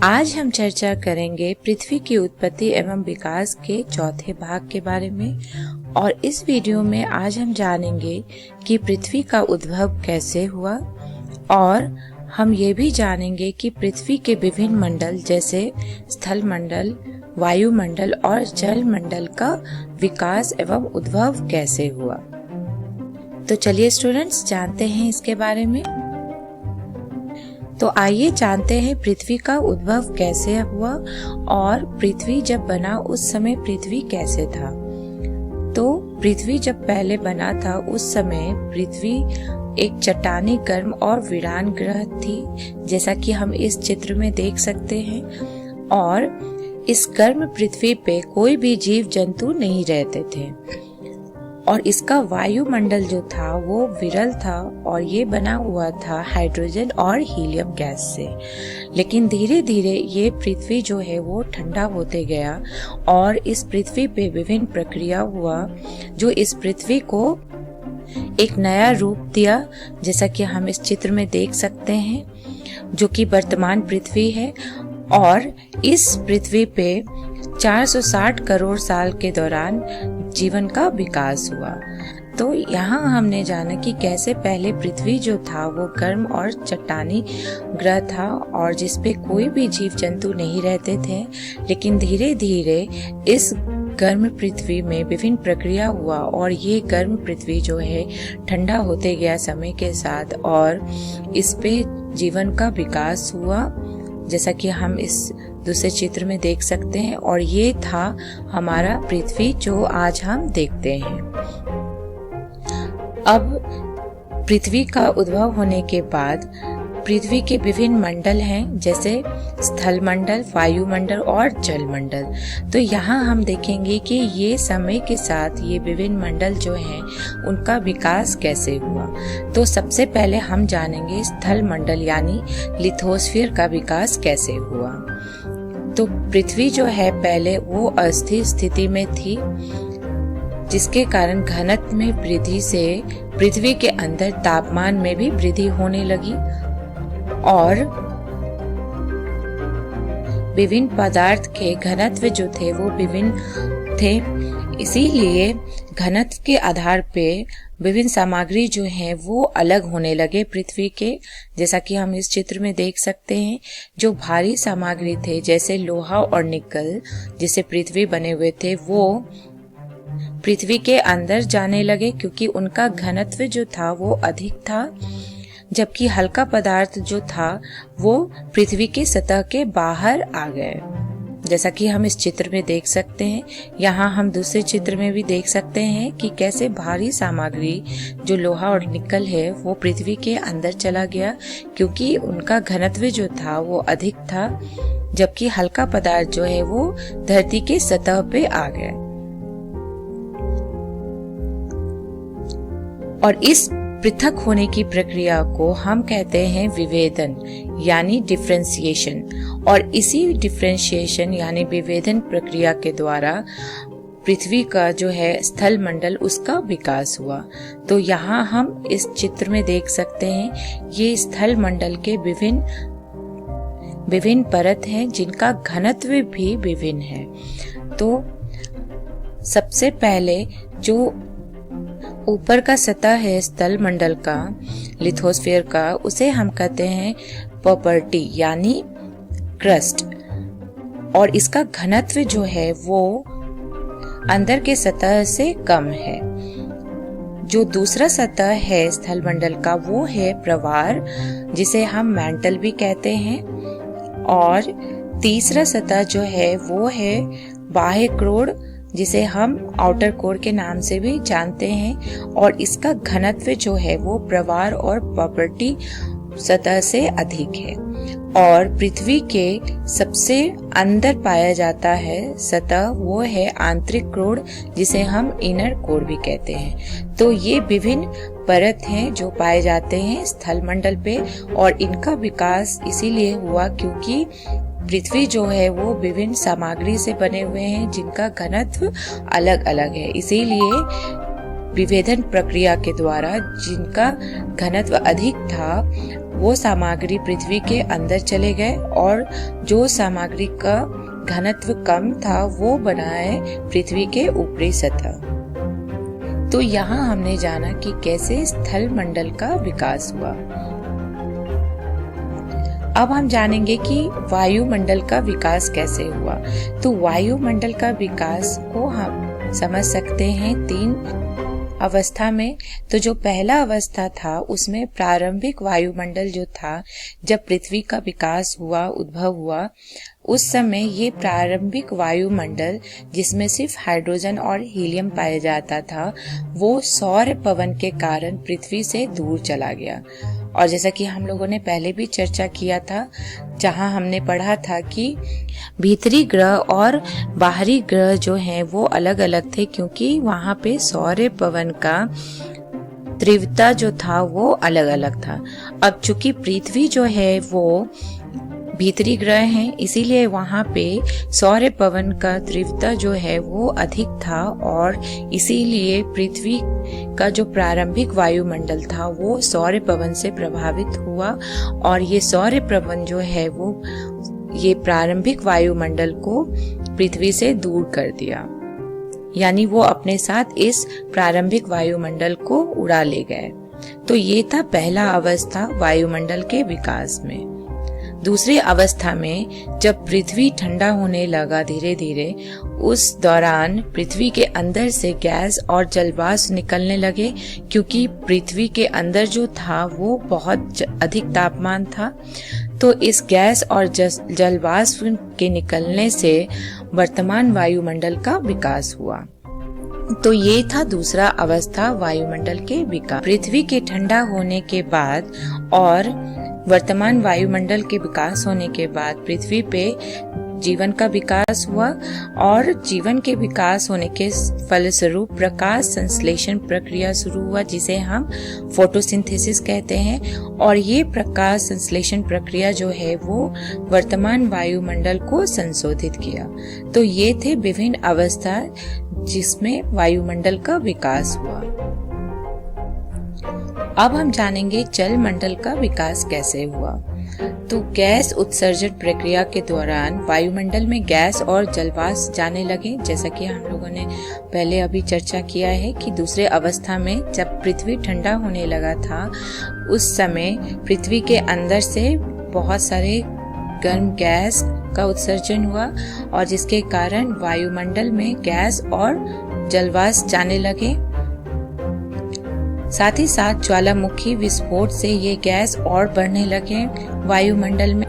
आज हम चर्चा करेंगे पृथ्वी की उत्पत्ति एवं विकास के चौथे भाग के बारे में। और इस वीडियो में आज हम जानेंगे कि पृथ्वी का उद्भव कैसे हुआ, और हम ये भी जानेंगे कि पृथ्वी के विभिन्न मंडल जैसे स्थल मंडल, वायुमंडल और जल मंडल का विकास एवं उद्भव कैसे हुआ। तो चलिए स्टूडेंट्स, जानते हैं इसके बारे में। तो आइए जानते हैं पृथ्वी का उद्भव कैसे हुआ और पृथ्वी जब बना उस समय पृथ्वी कैसे था। तो पृथ्वी जब पहले बना था उस समय पृथ्वी एक चट्टानी, गर्म और वीरान ग्रह थी, जैसा कि हम इस चित्र में देख सकते हैं। और इस गर्म पृथ्वी पे कोई भी जीव जंतु नहीं रहते थे, और इसका वायुमंडल जो था वो विरल था और ये बना हुआ था हाइड्रोजन और हीलियम गैस से। लेकिन धीरे धीरे ये पृथ्वी जो है वो ठंडा होते गया और इस पृथ्वी पे विभिन्न प्रक्रिया हुआ जो इस पृथ्वी को एक नया रूप दिया, जैसा कि हम इस चित्र में देख सकते हैं, जो कि वर्तमान पृथ्वी है। और इस पृथ्वी पे 460 करोड़ साल के दौरान जीवन का विकास हुआ। तो यहाँ हमने जाना कि कैसे पहले पृथ्वी जो था वो गर्म और चट्टानी ग्रह था और जिसपे कोई भी जीव जंतु नहीं रहते थे। लेकिन धीरे धीरे इस गर्म पृथ्वी में विभिन्न प्रक्रिया हुआ और ये गर्म पृथ्वी जो है ठंडा होते गया समय के साथ, और इस पे जीवन का विकास हुआ, जैसा कि हम इस दूसरे चित्र में देख सकते हैं। और ये था हमारा पृथ्वी जो आज हम देखते हैं। अब पृथ्वी का उद्भव होने के बाद पृथ्वी के विभिन्न मंडल हैं, जैसे स्थल मंडल, वायुमंडल और जल मंडल। तो यहाँ हम देखेंगे कि ये समय के साथ ये विभिन्न मंडल जो हैं उनका विकास कैसे हुआ। तो सबसे पहले हम जानेंगे स्थल मंडल यानी लिथोस्फीयर का विकास कैसे हुआ। तो पृथ्वी जो है पहले वो अस्थिर स्थिति में थी, जिसके कारण घनत्व में वृद्धि से पृथ्वी के अंदर तापमान में भी वृद्धि होने लगी और विभिन्न पदार्थ के घनत्व जो थे वो विभिन्न थे। इसीलिए घनत्व के आधार पे विभिन्न सामग्री जो है वो अलग होने लगे पृथ्वी के, जैसा कि हम इस चित्र में देख सकते हैं। जो भारी सामग्री थे जैसे लोहा और निकल जिसे पृथ्वी बने हुए थे, वो पृथ्वी के अंदर जाने लगे क्योंकि उनका घनत्व जो था वो अधिक था, जबकि हल्का पदार्थ जो था वो पृथ्वी की सतह के बाहर आ गए, जैसा कि हम इस चित्र में देख सकते हैं। यहाँ हम दूसरे चित्र में भी देख सकते हैं कि कैसे भारी सामग्री जो लोहा और निकल है वो पृथ्वी के अंदर चला गया क्योंकि उनका घनत्व जो था वो अधिक था, जबकि हल्का पदार्थ जो है वो धरती के सतह पे आ गए। और इस पृथक होने की प्रक्रिया को हम कहते हैं विभेदन यानी डिफरेंशिएशन। और इसी डिफरेंशिएशन यानी विभेदन प्रक्रिया के द्वारा पृथ्वी का जो है स्थल मंडल उसका विकास हुआ। तो यहाँ हम इस चित्र में देख सकते हैं ये स्थल मंडल के विभिन्न परत हैं जिनका घनत्व भी विभिन्न है। तो सबसे पहले जो ऊपर का सतह है स्थल मंडल का, लिथोस्फीयर का, उसे हम कहते हैं प्रॉपर्टी यानी क्रस्ट। और इसका घनत्व जो है वो अंदर के सतह से कम है। जो दूसरा सतह है स्थल मंडल का वो है प्रवार, जिसे हम मैंटल भी कहते हैं। और तीसरा सतह जो है वो है बाह्य कोर, जिसे हम आउटर कोर के नाम से भी जानते हैं। और इसका घनत्व जो है वो प्रवार और प्रॉपर्टी सतह से अधिक है। और पृथ्वी के सबसे अंदर पाया जाता है सतह वो है आंतरिक कोर, जिसे हम इनर कोर भी कहते हैं। तो ये विभिन्न परत हैं जो पाए जाते हैं स्थल मंडल पे, और इनका विकास इसीलिए हुआ क्योंकि पृथ्वी जो है वो विभिन्न सामग्री से बने हुए हैं जिनका घनत्व अलग अलग है। इसीलिए विभेदन प्रक्रिया के द्वारा जिनका घनत्व अधिक था वो सामग्री पृथ्वी के अंदर चले गए और जो सामग्री का घनत्व कम था वो बनाए पृथ्वी के ऊपरी सतह। तो यहाँ हमने जाना कि कैसे स्थल मंडल का विकास हुआ। अब हम जानेंगे कि वायुमंडल का विकास कैसे हुआ। तो वायुमंडल का विकास को हम समझ सकते हैं 3 अवस्था में। तो जो पहला अवस्था था उसमें प्रारंभिक वायुमंडल जो था, जब पृथ्वी का विकास हुआ, उद्भव हुआ, उस समय ये प्रारंभिक वायुमंडल जिसमें सिर्फ हाइड्रोजन और हीलियम पाया जाता था, वो सौर पवन के कारण पृथ्वी से दूर चला गया। और जैसा कि हम लोगों ने पहले भी चर्चा किया था, जहां हमने पढ़ा था कि भीतरी ग्रह और बाहरी ग्रह जो हैं वो अलग अलग थे, क्योंकि वहां पे सौर पवन का तीव्रता जो था वो अलग अलग था। अब चूंकि पृथ्वी जो है वो भीतरी ग्रह है, इसीलिए वहां पे सौर पवन का तीव्रता जो है वो अधिक था और इसीलिए पृथ्वी का जो प्रारंभिक वायुमंडल था वो सौर पवन से प्रभावित हुआ और ये सौर पवन जो है वो ये प्रारंभिक वायुमंडल को पृथ्वी से दूर कर दिया, यानी वो अपने साथ इस प्रारंभिक वायुमंडल को उड़ा ले गए। तो ये था पहला अवस्था वायुमंडल के विकास में। दूसरी अवस्था में जब पृथ्वी ठंडा होने लगा धीरे धीरे, उस दौरान पृथ्वी के अंदर से गैस और जलवाष्प निकलने लगे, क्योंकि पृथ्वी के अंदर जो था वो बहुत अधिक तापमान था। तो इस गैस और जलवाष्प के निकलने से वर्तमान वायुमंडल का विकास हुआ। तो ये था दूसरा अवस्था वायुमंडल के विकास। पृथ्वी के ठंडा होने के बाद और वर्तमान वायुमंडल के विकास होने के बाद पृथ्वी पे जीवन का विकास हुआ और जीवन के विकास होने के फलस्वरूप प्रकाश संश्लेषण प्रक्रिया शुरू हुआ, जिसे हम फोटोसिंथेसिस कहते हैं। और ये प्रकाश संश्लेषण प्रक्रिया जो है वो वर्तमान वायुमंडल को संशोधित किया। तो ये थे विभिन्न अवस्था जिसमें वायुमंडल का विकास हुआ। अब हम जानेंगे जल मंडल का विकास कैसे हुआ। तो गैस उत्सर्जन प्रक्रिया के दौरान वायुमंडल में गैस और जलवाष्प जाने लगे, जैसा कि हम लोगों ने पहले अभी चर्चा किया है कि दूसरे अवस्था में जब पृथ्वी ठंडा होने लगा था, उस समय पृथ्वी के अंदर से बहुत सारे गर्म गैस का उत्सर्जन हुआ और जिसके कारण वायुमंडल में गैस और जलवाष्प जाने लगे। साथ ही साथ ज्वालामुखी विस्फोट से ये गैस और बढ़ने लगे वायुमंडल में,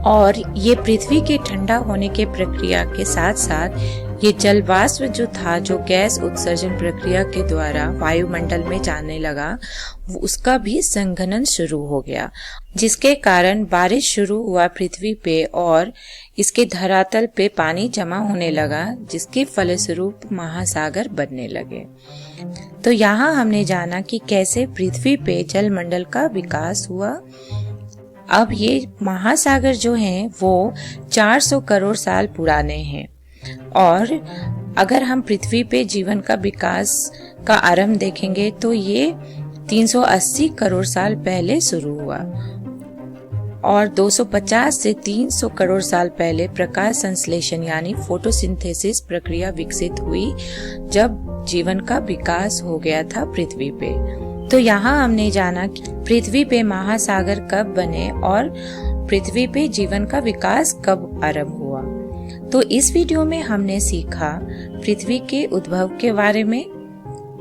और ये पृथ्वी के ठंडा होने के प्रक्रिया के साथ साथ ये जलवाष्प जो था, जो गैस उत्सर्जन प्रक्रिया के द्वारा वायुमंडल में जाने लगा, उसका भी संघनन शुरू हो गया, जिसके कारण बारिश शुरू हुआ पृथ्वी पे और इसके धरातल पे पानी जमा होने लगा, जिसके फलस्वरूप महासागर बनने लगे। तो यहाँ हमने जाना कि कैसे पृथ्वी पे जलमंडल का विकास हुआ। अब ये महासागर जो हैं वो 400 करोड़ साल पुराने हैं और अगर हम पृथ्वी पे जीवन का विकास का आरंभ देखेंगे तो ये 380 करोड़ साल पहले शुरू हुआ और 250 से 300 करोड़ साल पहले प्रकाश संश्लेषण यानी फोटोसिंथेसिस प्रक्रिया विकसित हुई, जब जीवन का विकास हो गया था पृथ्वी पे। तो यहाँ हमने जाना कि पृथ्वी पे महासागर कब बने और पृथ्वी पे जीवन का विकास कब आरंभ हुआ। तो इस वीडियो में हमने सीखा पृथ्वी के उद्भव के बारे में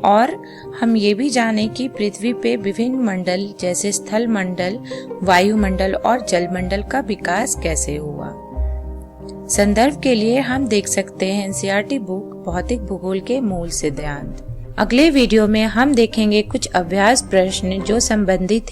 और हम ये भी जाने कि पृथ्वी पे विभिन्न मंडल जैसे स्थल मंडल, वायुमंडल और जलमंडल का विकास कैसे हुआ। संदर्भ के लिए हम देख सकते हैं एनसीईआरटी बुक भौतिक भूगोल के मूल सिद्धांत। अगले वीडियो में हम देखेंगे कुछ अभ्यास प्रश्न जो संबंधित